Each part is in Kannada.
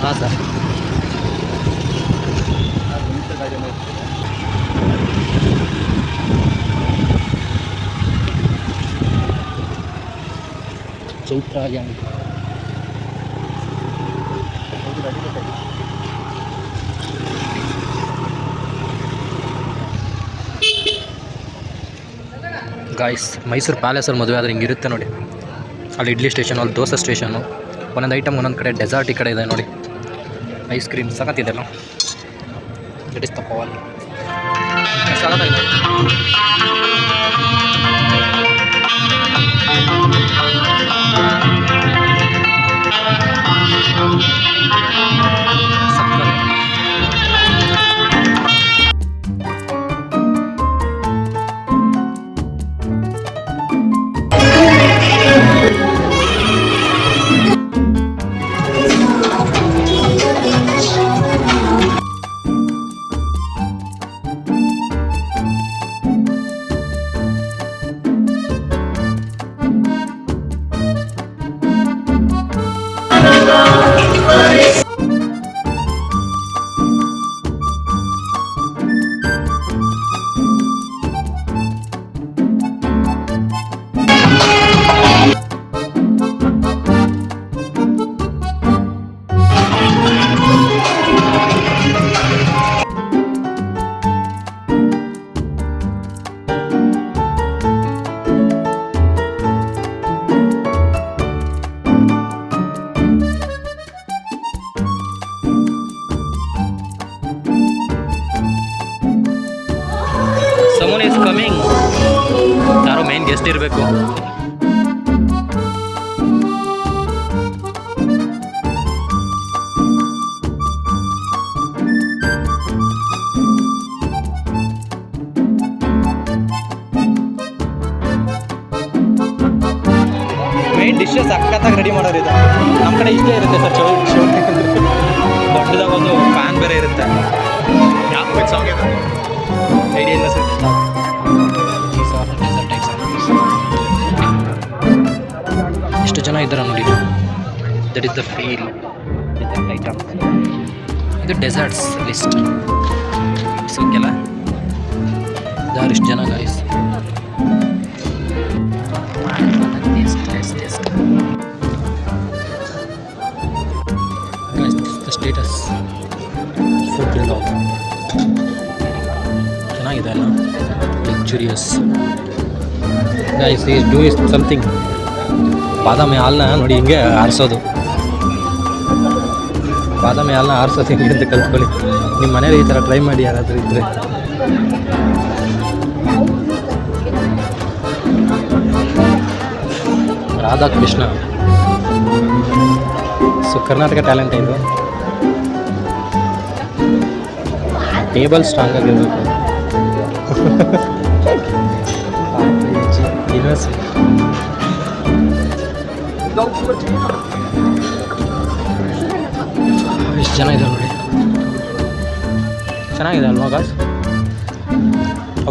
ಹಾಂ ಸರ್. ಚೈತ್ರ ಗ್ಯಾಂಗ್ ಗಾಯ್ಸ್, ಮೈಸೂರು ಪ್ಯಾಲೇಸಲ್ಲಿ ಮದುವೆ ಆದರೆ ಹಿಂಗಿರುತ್ತೆ ನೋಡಿ. ಅಲ್ಲಿ ಇಡ್ಲಿ ಸ್ಟೇಷನ್, ಅಲ್ಲಿ ದೋಸೆ ಸ್ಟೇಷನು, ಒಂದೊಂದು ಐಟಮ್ ಒಂದೊಂದು ಕಡೆ ಡೆಸರ್ಟ್ ಈ ಕಡೆ ಇದೆ ನೋಡಿ. ಐಸ್ ಕ್ರೀಮ್ ಸಖತ್ತಿದೆಲ್ಲ. That is the power. ಸಖತ್ತಾಗಿದೆ. Someone is coming. ಯಾರೋ ಮೇನ್ ಗೆಸ್ಟ್ ಇರಬೇಕು. ಮೇನ್ ಡಿಶಸ್ ಸಕ್ಕತ್ತಾಗಿ ರೆಡಿ ಮಾಡೋರು ಇದೆ. ನಮ್ಮ ಕಡೆ ಇಷ್ಟೇ ಇರುತ್ತೆ ಸರ್, ದೊಡ್ಡದಾಗ ಒಂದು ಫ್ಯಾನ್ ಬೇರೆ ಇರುತ್ತೆ. ಯಾವ ಸಾಂಗ್ ಇದೆ ಐಡಿಯಾ ಇಲ್ಲ ಸರ್. ಎಷ್ಟು ಜನ ಇದ್ದಾರೆ ನೋಡಿ. That is the feel. Dessert item. ಇದು ಡೆಸರ್ಟ್ಸ್ ಲಿಸ್ಟ್. ಓಕೆಲ್ಲ ಯಾರು ಇಷ್ಟು ಜನ ಗಾಯ್ಸ್. ದ ಸ್ಟೇಟಸ್ ಫುಡ್ ಚೆನ್ನಾಗಿದೆ ಅಲ್ಲ, luxurious guys. Is do is something. ಬಾದಾಮಿ ಹಾಲನ್ನ ನೋಡಿ ಹಿಂಗೆ ಆರಿಸೋದು. ಬಾದಾಮಿ ಹಾಲನ್ನ ಆರಿಸೋದು ಹಿಂಗೆ ಅಂತ ಕಲ್ತ್ಕೊಳ್ಳಿ. ನಿಮ್ಮ ಮನೇಲಿ ಈ ಥರ ಟ್ರೈ ಮಾಡಿ ಯಾರಾದರೂ ಇದ್ದರೆ. ರಾಧಾಕೃಷ್ಣ. ಸೊ ಕರ್ನಾಟಕ ಟ್ಯಾಲೆಂಟ್ ಇದು. ಟೇಬಲ್ ಸ್ಟ್ರಾಂಗ್ ಆಗಿರಬೇಕು. ಎಷ್ಟು ಜನ ಇದೆ ನೋಡಿ. ಚೆನ್ನಾಗಿದೆ ಅಲ್ವಾ ಗಾಯ್ಸ್.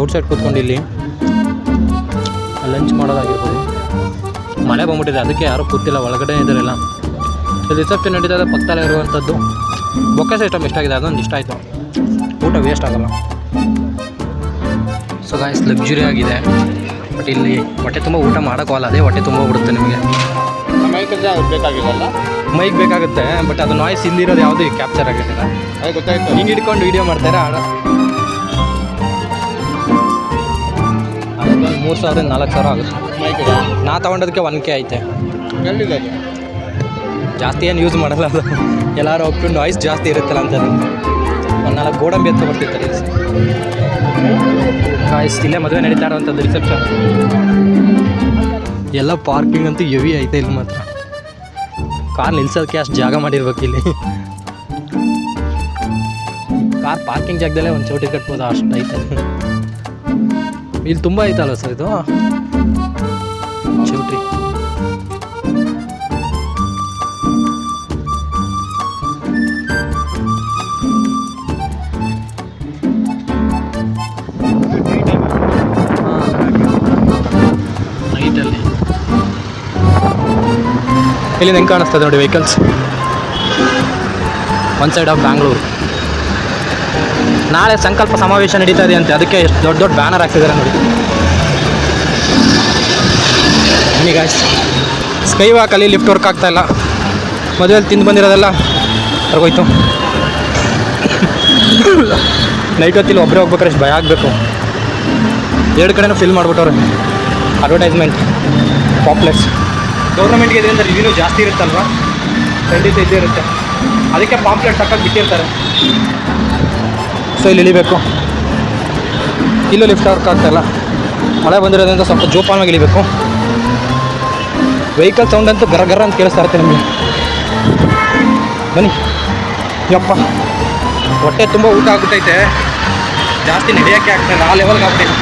ಔಟ್ಸೈಡ್ ಕೂತ್ಕೊಂಡು ಇಲ್ಲಿ ಲಂಚ್ ಮಾಡೋದಾಗಿರ್ಬೋದು. ಮಳೆ ಬಂದ್ಬಿಟ್ಟಿದೆ, ಅದಕ್ಕೆ ಯಾರೂ ಕೂತಿಲ್ಲ, ಒಳಗಡೆ ಇದ್ದಾರೆಲ್ಲ. ರಿಸೆಪ್ಷನ್ ನಡೀತದೆ ಪಕ್ಕದಲ್ಲೇ ಇರುವಂಥದ್ದು. ಬೊಕ್ಕೆ ಸಿಸ್ಟಮ್ ಎಷ್ಟಾಗಿದೆ, ಅದೊಂದು ಇಷ್ಟ ಆಯಿತು. ಊಟ ವೇಸ್ಟ್ ಆಗಲ್ಲ. ಸೊ ಗಾಯ್ಸ್, ಲಕ್ಸುರಿ ಆಗಿದೆ. ಬಟ್ ಇಲ್ಲಿ ಹೊಟ್ಟೆ ತುಂಬ ಊಟ ಮಾಡೋಕ್ಕಲ್ಲ, ಅದೇ ಹೊಟ್ಟೆ ತುಂಬ ಬಿಡುತ್ತೆ ನಿಮಗೆ. ಬೇಕಾಗಿಲ್ಲ, ಮೈಕ್ ಬೇಕಾಗುತ್ತೆ, ಬಟ್ ಅದು ನಾಯ್ಸ್ ಇಲ್ಲಿರೋದು ಯಾವುದು ಕ್ಯಾಪ್ಚರ್ ಆಗಿರಲಿಲ್ಲ. ಅದು ಗೊತ್ತಾಯ್ತು. ಹಿಂಗೆ ಹಿಡ್ಕೊಂಡು ವೀಡಿಯೋ ಮಾಡ್ತಾರೆ. ಅದೊಂದು 3,000 4,000 ಆಗುತ್ತೆ. ನಾ ತೊಗೊಂಡೋದಕ್ಕೆ 1K ಐತೆ. ಎಲ್ಲಿದೆ? ಜಾಸ್ತಿ ಏನು ಯೂಸ್ ಮಾಡಲ್ಲ ಅದು. ಎಲ್ಲರೂ ಹೋಗ್ಬಿಟ್ಟು ನಾಯ್ಸ್ ಜಾಸ್ತಿ ಇರುತ್ತಲ್ಲ ಅಂತ ಒಂದು 4 ಗೋಡಂಬಿ ಎತ್ತು ಬರ್ತಿರ್ತಾರೆ. ಗಾಯ್ಸ್, ಇಲ್ಲೇ ಮದುವೆ ನಡೀತಾ ಇರೋವಂಥದ್ದು ರಿಸೆಪ್ಷನ್. ಎಲ್ಲ ಪಾರ್ಕಿಂಗ್ ಅಂತೂ ಹೆವಿ ಐತೆ ಇಲ್ಲಿ ಮಾತ್ರ. ಕಾರ್ ನಿಲ್ಸೋದಕ್ಕೆ ಅಷ್ಟು ಜಾಗ ಮಾಡಿರ್ಬೇಕು ಇಲ್ಲಿ. ಕಾರ್ ಪಾರ್ಕಿಂಗ್ ಜಾಗದಲ್ಲೇ ಒಂದು ಚೌಟಿ ಕಟ್ಬೋದು, ಅಷ್ಟು ಐತೆ. ಇಲ್ಲಿ ತುಂಬ ಐತಲ್ಲ ಸರ್ ಇದು ಚೌಟ್ರಿ. ನೈಟಲ್ಲಿ ಇಲ್ಲಿ ಹೆಂಗೆ ಕಾಣಿಸ್ತದೆ ನೋಡಿ vehicles. One side of Bangalore. ನಾಳೆ ಸಂಕಲ್ಪ ಸಮಾವೇಶ ನಡೀತಾ ಇದೆ ಅಂತೆ, ಅದಕ್ಕೆ ಎಷ್ಟು ದೊಡ್ಡ ದೊಡ್ಡ ಬ್ಯಾನರ್ ಹಾಕ್ತಿದ್ದಾರೆ ನೋಡಿ. ಬನ್ನಿ ಗಾಯ್ಸ್, ಸ್ಕೈ ವಾಕಲ್ಲಿ ಲಿಫ್ಟ್ ವರ್ಕ್ ಆಗ್ತಾಯಿಲ್ಲ. ಮದುವೆಯಲ್ಲಿ ತಿಂದು ಬಂದಿರೋದೆಲ್ಲ ಹೊರಗೋಯ್ತು. ನೈಟ್ ಹೊತ್ತಿಲ್ಲಿ ಒಬ್ಬರೇ ಹೋಗ್ಬೇಕಾದ್ರೆ ಎಷ್ಟು ಭಯ ಆಗಬೇಕು. 2 ಕಡೆನೂ ಫಿಲ್ ಮಾಡಿಬಿಟ್ಟವ್ರೆ. ಅಡ್ವರ್ಟೈಸ್ಮೆಂಟ್, ಪಾಪ್ಲೆಟ್ಸ್. ಗೌರ್ಮೆಂಟ್ಗೆ ಇದರಿಂದ ರಿವ್ಯೂ ಜಾಸ್ತಿ ಇರುತ್ತಲ್ವ, ಖಂಡಿತ ಇದ್ದೇ ಇರುತ್ತೆ. ಅದಕ್ಕೆ ಪಾಂಪ್ಲೆಟ್ಸ್ ಹಾಕಿ ಬಿಟ್ಟಿರ್ತಾರೆ. ಸೊ ಇಲ್ಲಿ ಇಳಿಬೇಕು. ಇಲ್ಲೂ ಲಿಫ್ಟ್ ವರ್ಕ್ ಆಗ್ತಾಯಿಲ್ಲ, ಮಳೆ ಬಂದಿರೋದ್ರಿಂದ ಸ್ವಲ್ಪ ಜೋಪಾನವಾಗಿ ಇಳಿಬೇಕು. ವೆಹಿಕಲ್ ಸೌಂಡ್ ಅಂತೂ ಗರ ಅಂತ ಕೇಳಿಸ್ತಾ ಇರುತ್ತೆ ನಿಮಗೆ. ಬನ್ನಿ. ಯಪ್ಪ, ಹೊಟ್ಟೆ ತುಂಬ ಊಟ ಆಗ್ಬಿಟ್ಟೈತೆ, ಜಾಸ್ತಿ ನಡೆಯೋಕ್ಕೆ ಆಗ್ತಾಯಿಲ್ಲ, ಆ ಲೆವೆಲ್ಗೆ ಆಗ್ಬಿಟ್ಟೈತೆ.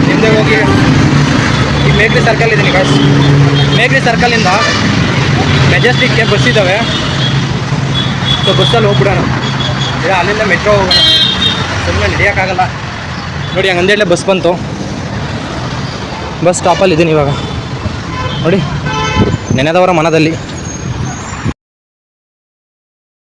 ಹಿಂದೆ ಹೋಗಿ ಈ ಮೇಕ್ರಿ ಸರ್ಕಲ್ ಇದ್ದೀನಿ ಗಾಯ್ಸ್. ಮೇಕ್ರಿ ಸರ್ಕಲಿಂದ ಮೆಜೆಸ್ಟಿಕ್ಗೆ ಬಸ್ ಇದ್ದಾವೆ. ಸೊ ಬಸ್ಸಲ್ಲಿ ಹೋಗ್ಬಿಡೋಣ, ಇಲ್ಲ ಅಲ್ಲಿಂದ ಮೆಟ್ರೋ ಹೋಗೋಣ. ಸುಮ್ಮನೆ ನಡೆಯೋಕ್ಕಾಗಲ್ಲ ನೋಡಿ. ಹಂಗಂದೇಳೆ ಬಸ್ ಬಂತು, ಬಸ್ ಸ್ಟಾಪಲ್ಲಿ ಇದ್ದೀನಿ ಇವಾಗ ನೋಡಿ. ನೆನೆದವರ ಮನದಲ್ಲಿ